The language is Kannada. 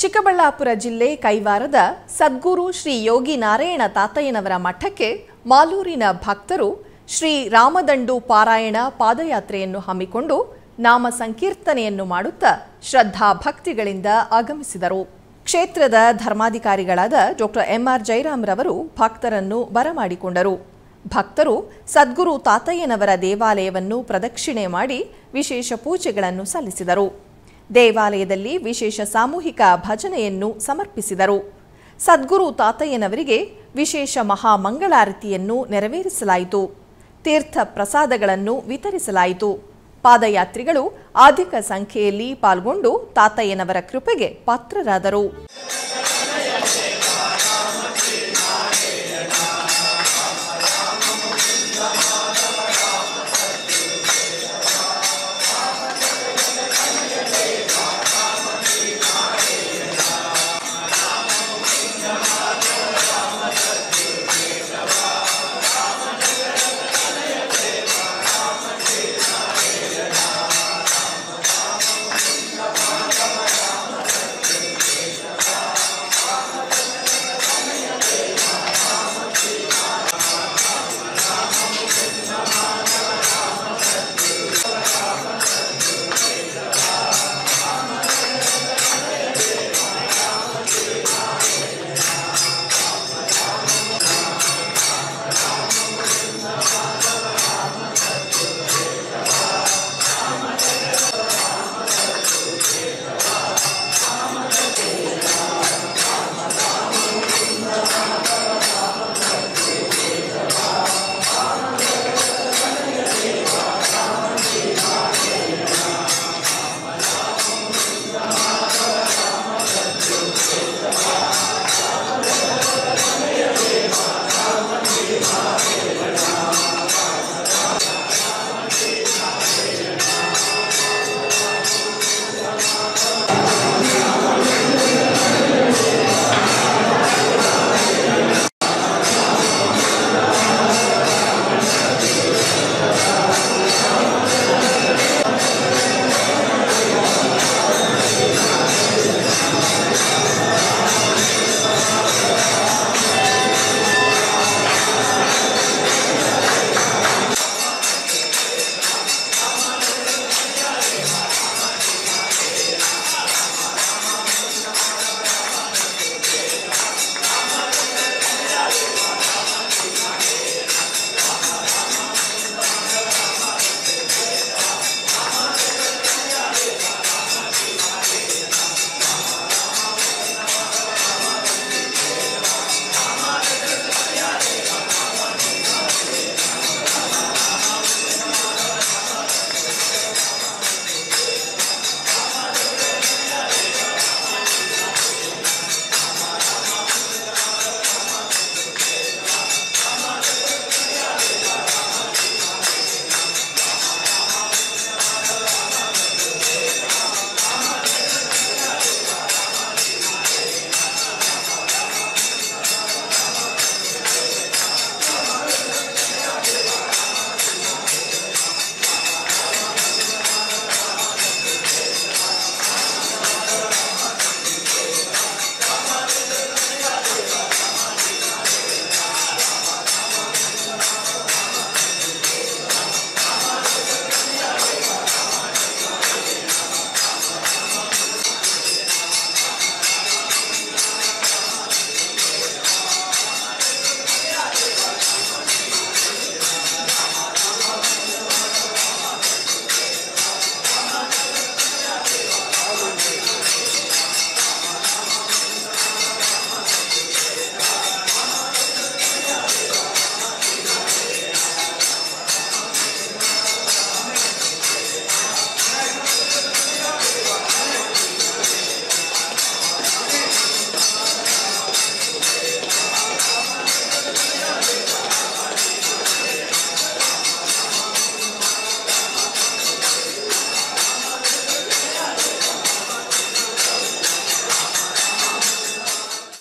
ಚಿಕ್ಕಬಳ್ಳಾಪುರ ಜಿಲ್ಲೆ ಕೈವಾರದ ಸದ್ಗುರು ಶ್ರೀ ಯೋಗಿ ನಾರಾಯಣ ತಾತಯ್ಯನವರ ಮಠಕ್ಕೆ ಮಾಲೂರಿನ ಭಕ್ತರು ಶ್ರೀ ರಾಮದಂಡು ಪಾರಾಯಣ ಪಾದಯಾತ್ರೆಯನ್ನು ಹಮ್ಮಿಕೊಂಡು ನಾಮ ಸಂಕೀರ್ತನೆಯನ್ನು ಮಾಡುತ್ತಾ ಶ್ರದ್ಧಾ ಭಕ್ತಿಗಳಿಂದ ಆಗಮಿಸಿದರು. ಕ್ಷೇತ್ರದ ಧರ್ಮಾಧಿಕಾರಿಗಳಾದ ಡಾಕ್ಟರ್ ಎಂಆರ್ ಜಯರಾಮ್ರವರು ಭಕ್ತರನ್ನು ಬರಮಾಡಿಕೊಂಡರು. ಭಕ್ತರು ಸದ್ಗುರು ತಾತಯ್ಯನವರ ದೇವಾಲಯವನ್ನು ಪ್ರದಕ್ಷಿಣೆ ಮಾಡಿ ವಿಶೇಷ ಪೂಜೆಗಳನ್ನು ಸಲ್ಲಿಸಿದರು. ದೇವಾಲಯದಲ್ಲಿ ವಿಶೇಷ ಸಾಮೂಹಿಕ ಭಜನೆಯನ್ನು ಸಮರ್ಪಿಸಿದರು. ಸದ್ಗುರು ತಾತಯ್ಯನವರಿಗೆ ವಿಶೇಷ ಮಹಾಮಂಗಳಾರತಿಯನ್ನು ನೆರವೇರಿಸಲಾಯಿತು. ತೀರ್ಥ ಪ್ರಸಾದಗಳನ್ನು ವಿತರಿಸಲಾಯಿತು. ಪಾದಯಾತ್ರಿಗಳು ಅಧಿಕ ಸಂಖ್ಯೆಯಲ್ಲಿ ಪಾಲ್ಗೊಂಡು ತಾತಯ್ಯನವರ ಕೃಪೆಗೆ ಪಾತ್ರರಾದರು.